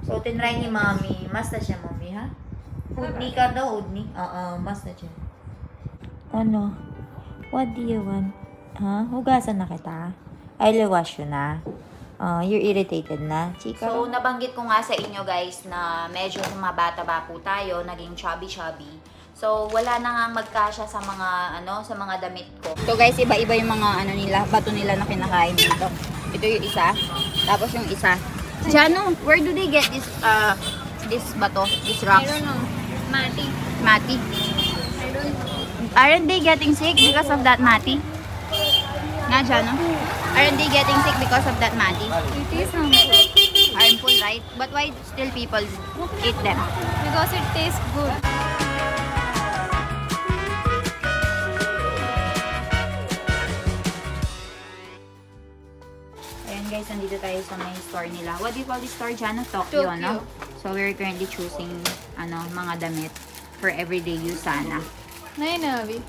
So, tinry ni Mami. Mas na siya, Mami, ha? Udni ka daw, udni. Mas na siya. Ano? What do you want? Ha? Hugasan na kita? I'll wash you na. You're irritated na, chika? So, nabanggit ko nga sa inyo, guys, na medyo mabata-ba po tayo, naging chubby-chubby. So, wala na nga magkasya sa mga, sa mga damit ko. So, guys, iba-iba yung mga, bato nila na kinakain dito. Ito yung isa. Tapos yung isa. Jano, where do they get this bato, this rocks? I don't know. Mati. Mati? I don't know. Aren't they getting sick because of that mati? Nga, Jano? Aren't they getting sick because of that mati? It is harmful. Harmful, right? But why still people eat them? Because it tastes good. Ayan guys, nandito tayo sa may store nila. What do you call this store, Jano? Tokyo, no? So we're currently choosing mga damit for everyday use sana. Nainabi.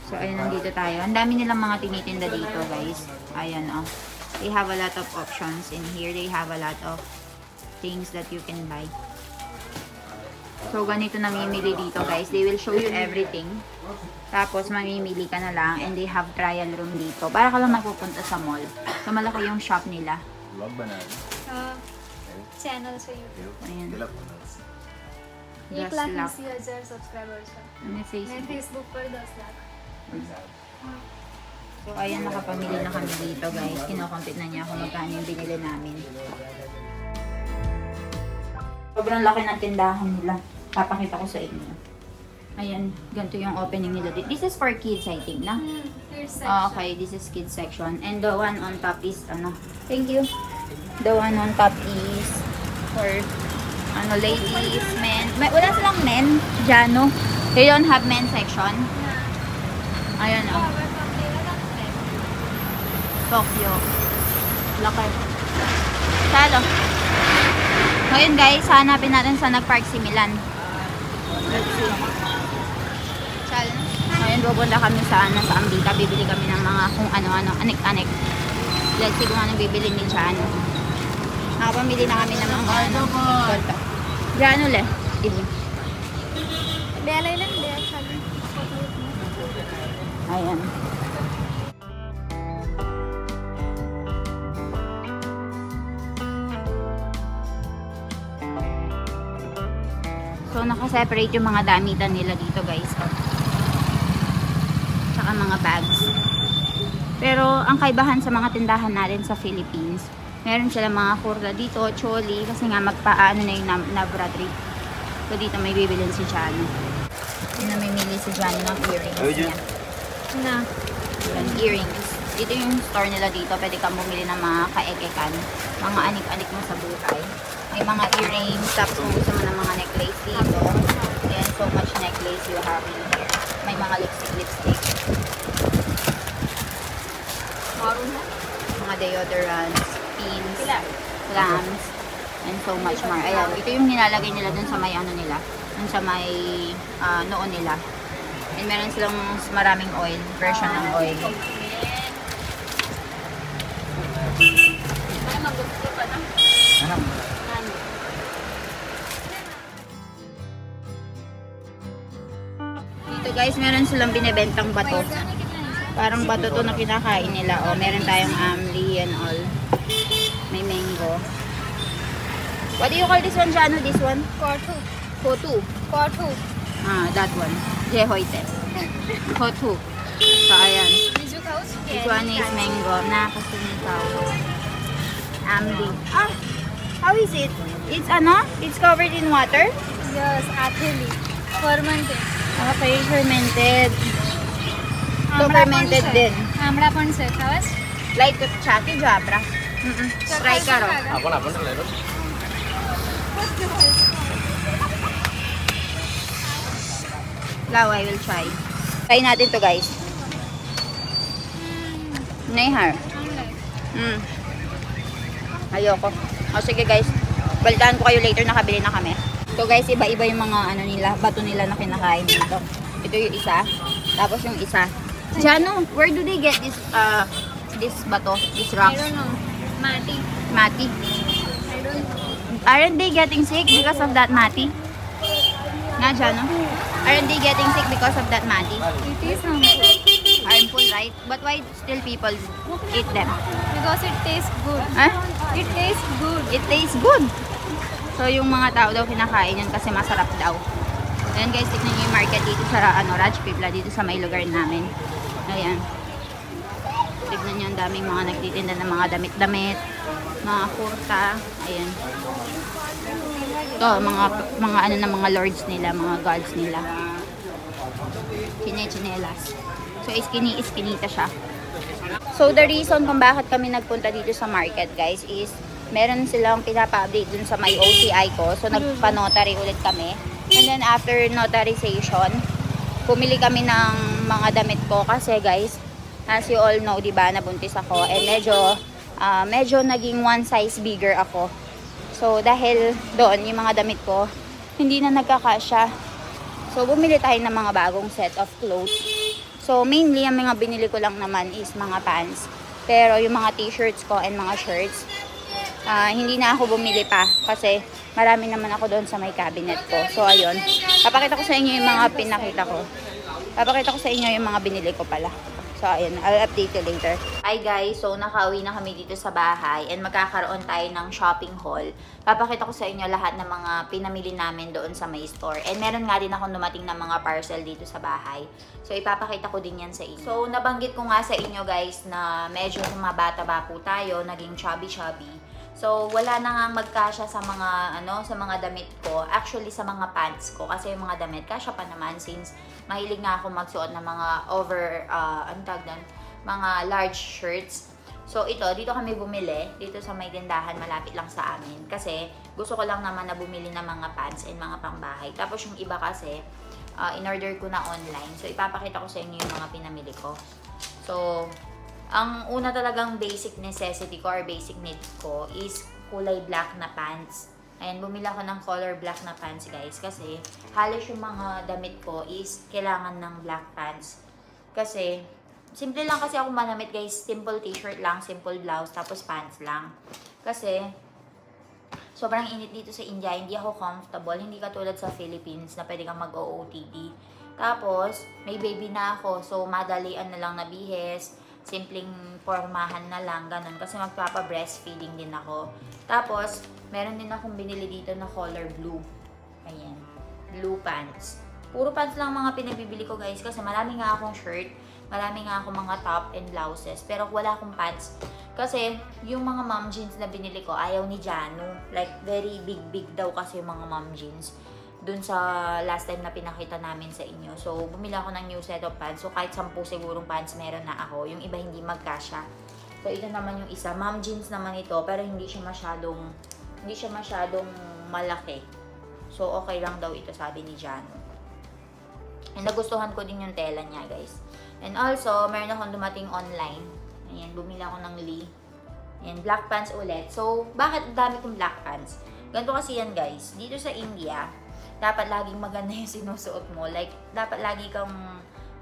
So ayun, nandito tayo. Ang dami nilang mga tinitinda dito, guys. Ayan, oh. They have a lot of options in here. They have a lot of things that you can buy. So ganito namimili dito, guys. They will show you everything. Tapos mamimili ka na lang, and they have trial room dito. Para ka lang mapupunta sa mall. So malaki yung shop nila. Channel sa YouTube. Ayan. 1,80,000 subscribers ka. Ano yung Facebook? May Facebook पर 10 lakh. So ayan, nakapamili na kami dito, guys. Kinocompute na niya kung magkano yung binili namin. Sobrang laki ng tindahan nila. Papakita ko sa inyo. Ayan, ganito yung opening nila. This is for kids, I think, na? Kids section. Okay, this is kids section. And the one on top is, thank you. The one on top is for, ladies, men. Wala silang men, Jano. They don't have men section. Ayan, oh. Tokyo. Laki. Salo. Ngayon, guys, hanapin natin sa nagpark si Milan. Let's see. Salo. Ngayon, pupunta kami sa Ambita. Bibili kami ng mga kung ano-ano, anik-anik. Let's see kung anong bibili ni Jano. Nakapamili na kami ng mga konta. Jano le. Belay lang, belay sabi. Ayan. So, nakaseparate yung mga damitan nila dito, guys. Tsaka mga bags. Pero, ang kaibahan sa mga tindahan natin sa Philippines, meron sila mga kurla dito, choli, kasi nga magpaano na yung nabra trip. So, dito may bibilin si Jano. Namimili si Jano ng earrings niya. Na. Yan, earrings. Dito yung store nila dito. Pwede kang bumili ng mga kaekekan. Mga anik-anik mo sa buhay. May mga earrings. Tapos kung gusto mo ng mga necklace dito. Ayan, so much necklace you have in here. May mga lipstick. Mga deodorants, pins, lamps, and so much more. Ayan, ito yung nilalagay nila dun sa may nila. Dun sa may noon nila. And meron silang maraming oil, version ng oil. Dito guys, meron silang binebentang bato. Parang bato to na kinakain nila. O, meron tayong amli and all. May mango. What do you call this one, Jano? This one? Kotu. Kotu. Kotu. That one. Jehoite. Kotu. So, ayan. Biju khaus? This one is mango. Nakasunitaw. Amli. How is it? It's It's covered in water? Yes, atheli. Fermented. Okay, fermented. So, fermented din. Amala पण से खावास? Like chaki jabra. Try ka ro. Now, I will try. Try natin to guys. Nehar. Ayoko. O sige guys. Balitaan ko kayo later, nakabili na kami. So guys, iba-iba yung mga nila, bato nila na kinakain dito. Ito yung isa. Tapos yung isa. Jano, where do they get this bato, this rocks? I don't know. Mati. Mati? I don't Aren't they getting sick because of that, Mati? Nga siya, no? Aren't they getting sick because of that, Mati? It is harmful Harmful, right? But why still people eat them? because it tastes good. Huh? It tastes good. It tastes good. So, yung mga tao daw kinakain yun kasi masarap daw. Ayan guys, tignan nyo yung market dito sa Rajpipla, dito sa may lugar namin. Ayan. Tignan nyo ang daming mga nagtitinda ng mga damit-damit, mga kurta. Ayan. Ito, mga ano na mga lords nila, mga gods nila. Chinelas. So, iskinita siya. So, the reason kung bakit kami nagpunta dito sa market, guys, is meron silang pinapa-update dun sa may OCI ko. So, nagpa-notary ulit kami. And then, after notarization, pumili kami ng mga damit ko. Kasi, guys, as you all know, diba, nabuntis ako. And medyo naging one size bigger ako. So, dahil doon, yung mga damit ko, hindi na nagkakasya. So, bumili tayo ng mga bagong set of clothes. So, mainly, ang mga binili ko lang naman is mga pants. Pero, yung mga t-shirts ko and mga shirts, hindi na ako bumili pa. Kasi, marami naman ako doon sa may cabinet ko. So, ayun. Papakita ko sa inyo yung mga pinakita ko. Papakita ko sa inyo yung mga binili ko pala. So, ayun. I'll update you later. Hi guys. So, nakauwi na kami dito sa bahay. And magkakaroon tayo ng shopping haul. Papakita ko sa inyo lahat ng mga pinamili namin doon sa may store. And meron nga din akong dumating ng mga parcel dito sa bahay. So, ipapakita ko din yan sa inyo. So, nabanggit ko nga sa inyo guys na medyo mabata-ba po tayo. Naging chubby-chubby. So, wala na nga magkasya sa mga, sa mga damit ko. Actually, sa mga pants ko. Kasi yung mga damit, kasya pa naman since mahilig nga ako magsuot ng mga mga large shirts. So, dito kami bumili. Dito sa may tindahan, malapit lang sa amin. Kasi, gusto ko lang naman na bumili ng mga pants and mga pangbahay. Tapos, yung iba kasi, in-order ko na online. So, ipapakita ko sa inyo yung mga pinamili ko. So, ang una talagang basic necessity ko or basic needs ko is kulay black na pants. Ayan, bumili ako ng color black na pants guys. Kasi halos yung mga damit ko is kailangan ng black pants. Kasi, simple lang kasi ako manamit guys. Simple t-shirt lang, simple blouse, tapos pants lang. Kasi, sobrang init dito sa India. Hindi ako comfortable. Hindi katulad sa Philippines na pwede kang mag-OOTD. Tapos, may baby na ako. So, madalian na lang nabihis. Simpleng formahan na lang, ganun. Kasi magpapa-breastfeeding din ako. Tapos, meron din akong binili dito na color blue. Ayan. Blue pants. Puro pants lang mga pinabibili ko guys. Kasi marami nga akong shirt. Marami nga akong mga top and blouses. Pero wala akong pants. Kasi, yung mga mom jeans na binili ko, ayaw ni Jano. Like, very big daw kasi yung mga mom jeans. Dun sa last time na pinakita namin sa inyo. So, bumili ako ng new set of pants. So, kahit 10 sigurong pants meron na ako. Yung iba hindi magkasya. So, ito naman yung isa. Mom jeans naman ito. Pero hindi siya masyadong malaki. So, okay lang daw ito, sabi ni Jano. And nagustuhan ko din yung tela niya, guys. And also, meron akong dumating online. Ayan, bumili ako ng Lee. Ayan, black pants ulit. So, bakit dami kong black pants? Ganito kasi yan, guys. Dito sa India, dapat laging maganda yung sinusuot mo. Like, dapat lagi kang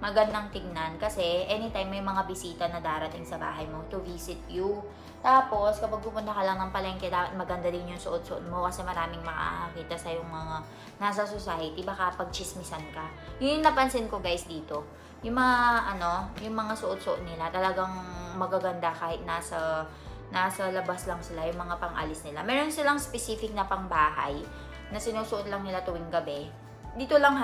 magandang tignan. Kasi, anytime may mga bisita na darating sa bahay mo to visit you. Tapos, kapag pupunta ka lang ng palengke, dapat maganda din yung suot-suot mo. Kasi maraming makakakita sa yung mga nasa society. Baka pagchismisan ka. Yun yung napansin ko, guys, dito. Yung mga, yung mga suot-suot nila, talagang magaganda kahit nasa labas lang sila, yung mga pang-alis nila. Meron silang specific na pang-bahay na sinusuot lang nila tuwing gabi. Dito lang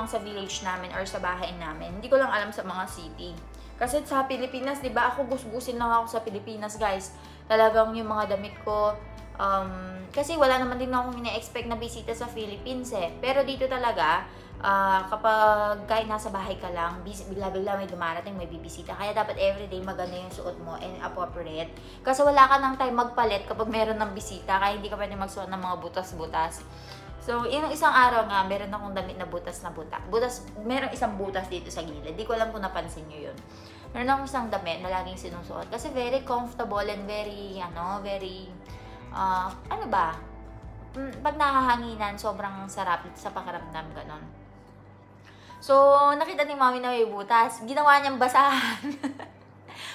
sa village namin or sa bahay namin. Hindi ko lang alam sa mga city. Kasi sa Pilipinas, di ba, ako gusgusin lang ako sa Pilipinas, guys. Talagang yung mga damit ko, kasi wala naman din akong ina-expect na bisita sa Philippines eh. Pero dito talaga, kapag kahit nasa bahay ka lang, bigla-bigla may dumarating, may bibisita. Kaya dapat everyday maganda yung suot mo and appropriate. Kasi wala ka nang time magpalit kapag meron ng bisita. Kaya hindi ka pwede magsuot ng mga butas-butas. So, yung isang araw nga, meron akong damit na butas. Meron isang butas dito sa gilid. Di ko alam kung napansin nyo yun. Meron akong isang damit na laging sinusuot. Kasi very comfortable and very, pag nakahanginan, sobrang sarap sa pakiramdam, ganon. So, nakita ni Mami na may butas. Ginawa niyang basahan.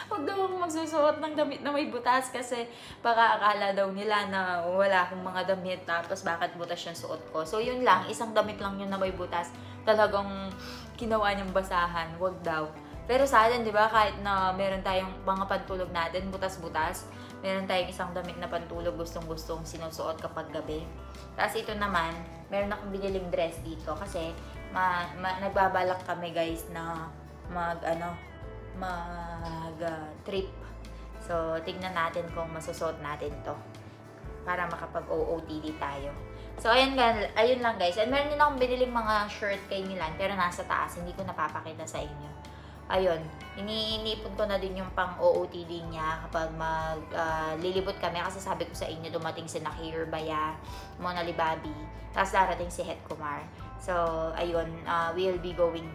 Huwag daw akong magsusuot ng damit na may butas kasi baka akala daw nila na wala akong mga damit tapos bakit butas yung suot ko. So yun lang, isang damit lang yun na may butas. Talagang ginawa niyang basahan, wag daw. Pero sa atin, di ba, kahit na meron tayong mga pantulog natin, butas-butas, meron tayong isang damit na pantulog gustong-gustong sinusuot kapag gabi. Tapos ito naman, meron akong biniling dress dito kasi nagbabalak kami guys na trip. So, tignan natin kung masusuot natin to para makapag-OOTD tayo. So, ayun lang guys. And meron din akong biniling mga shirt kay Milan pero nasa taas, hindi ko napapakita sa inyo. Ayun, iniipon ko na din yung pang-OOTD niya kapag lilibot kami kasi sabi ko sa inyo dumating si Nakir Baya, Mona Libabi, tapos darating si Het Kumar. So, ayun, we'll be going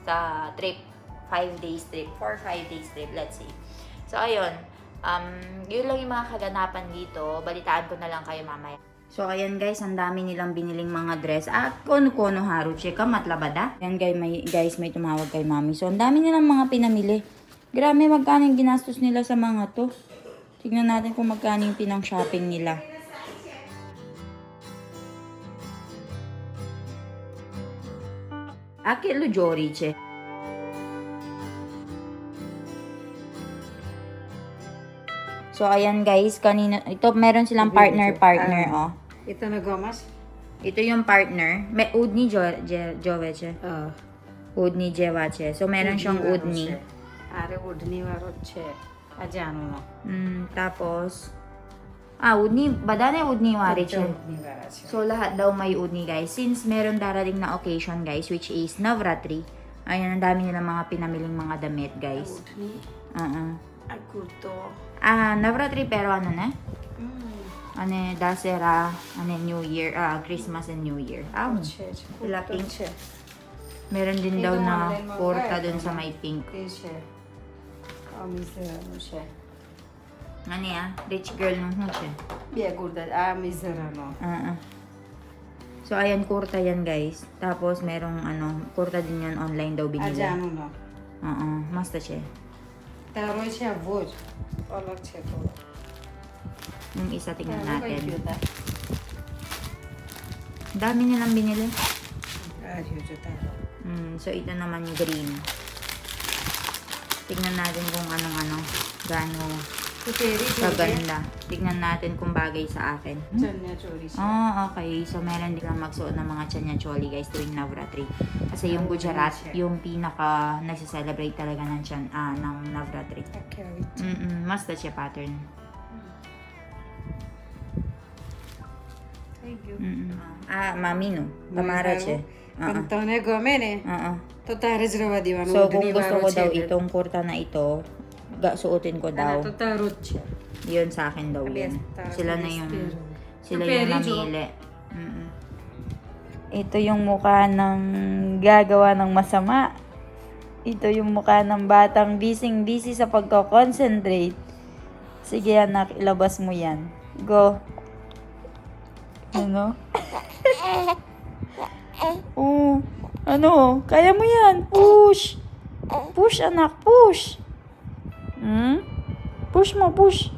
sa trip, 5 days trip, 4 5 days trip, let's see. So, ayun, yun lang yung mga kaganapan dito, balitaan ko na lang kayo mamaya. So, ayan guys, ang dami nilang biniling mga dress. Kono-kono haru, chika, matlabada. Ayan guys, may tumawag kay mami. So, ang dami nilang mga pinamili. Grabe, magkano yung ginastos nila sa mga to. Tignan natin kung magkano yung pinang-shopping nila. Akelo Joriche. So, ayan guys, kanina, ito meron silang partner, oh. Ito na gomas? Ito yung partner. May udni joveche. Udni jevache. So, meron siyang udni. Are udni waro che. Ajano no. Tapos, udni, badane udni wareche. Udni waro che. So, lahat daw may udni guys. Since meron darating na occasion guys, which is Navratri. Ayan, ang dami nilang mga pinamiling mga damit guys. Udni. Akurto. Navratri pero ano na? Dasera, New Year, Christmas and New Year. Sila pink. Meron din daw na kurta dun sa may pink. Ano ya? Rich girl nung siya. Biya kurta, mizerano. So, ayan, kurta yan guys. Tapos, merong kurta din yan online daw binili. Ajano no. Masta siya. Taro siya vod. Olak siya ko. Yung isa, tingnan natin. Dami nilang binili. So, ito naman yung green. Tingnan natin kung gaano kaganda. Tingnan natin kung bagay sa akin. Okay. So, meron din lang magsuot ng mga chanya choli guys tuwing Navratri. Kasi yung Gujarat, yung pinaka nagsa-celebrate talaga ng Navratri. Masta siya pattern. Mami no. Tamara siya. Pantone gomene. To tarejrova divano. So, kung gusto ko daw itong kurta na ito, suotin ko daw. To tarot siya. Yun sa akin daw yun. Sila yung namili. Ito yung mukha ng gagawa ng masama. Ito yung mukha ng batang busy sa pagko-concentrate. Sige anak, ilabas mo yan. Go. Ano? Kaya mo yan. Push. Push anak, push. Push mo, push.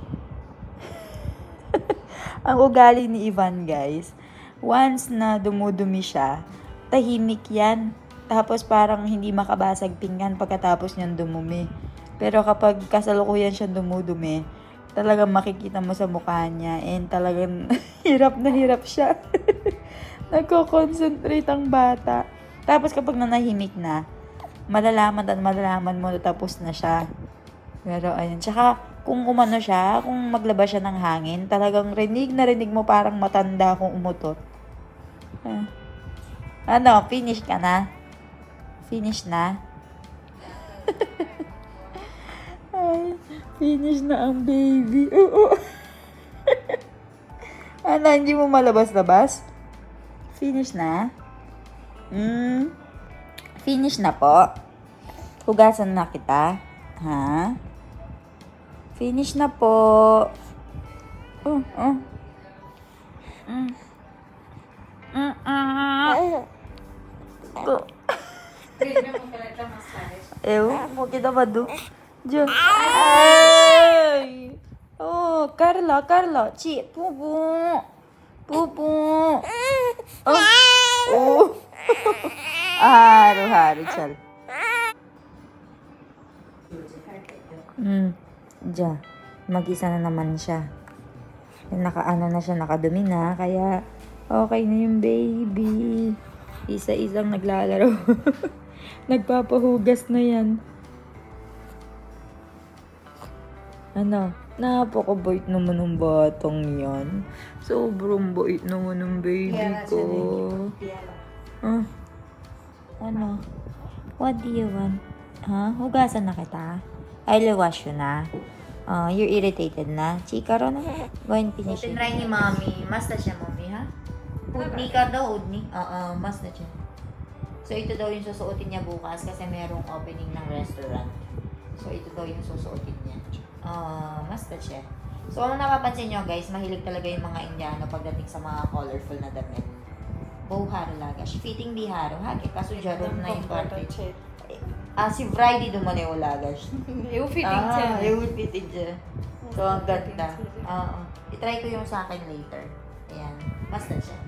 Ang ugali ni Ivan guys, once na dumudumi siya, tahimik yan. Tapos parang hindi makabasag pinggan pagkatapos niyan dumumi. Pero kapag kasalukuyan siya dumudumi, talagang makikita mo sa mukha niya and talagang hirap na hirap siya. Nagko-concentrate ang bata. Tapos kapag nanahimik na, malalaman mo na tapos na siya. Pero ayun, tsaka kung siya, kung maglabas siya ng hangin, talagang rinig mo parang matanda kung umutot. Finish ka na? Finish na? Ay, finish na ang baby. Hindi mo malabas-labas? Finish na? Finish na po. Hugasan na kita. Ha? Finish na po. Mo kita ba do? Diyan. Ay! Oh, Carla, Carla. Chi, pupo. Pupo. Oh. Oh. Haro, chal. Diyan. Mag-isa na naman siya. Nakaano na siya, nakadumi na. Kaya, okay na yung baby. Isa-isang naglalaro. Nagpapahugas na yan. Ano? Napakabait naman ng batang yan. Sobrang bait naman ng baby ko. Ah. Ano? What do you want? Ha? Hugasan na kita? I'll wash you na. You're irritated na. Chika ro na. Go and finish it. Tinry ni Mami. Mas na siya, Mami, ha? Udni ka daw, udni. Mas na siya. So, ito daw yung susuotin niya bukas kasi merong opening ng restaurant. So, ito daw yung susuotin niya. Mas na siya. So, kung napapansin nyo, guys, mahilig talaga yung mga Indiano pagdating sa mga colorful na damit. Bow haro lagash. Fitting di haro, ha? Kaso jaron na yung parte. Si Friday duman yung lagash. એવું ફિટિંગ છે Yung fitting dyan. So, ang ganda. I-try ko yung sa akin later. Ayan. Mas na siya.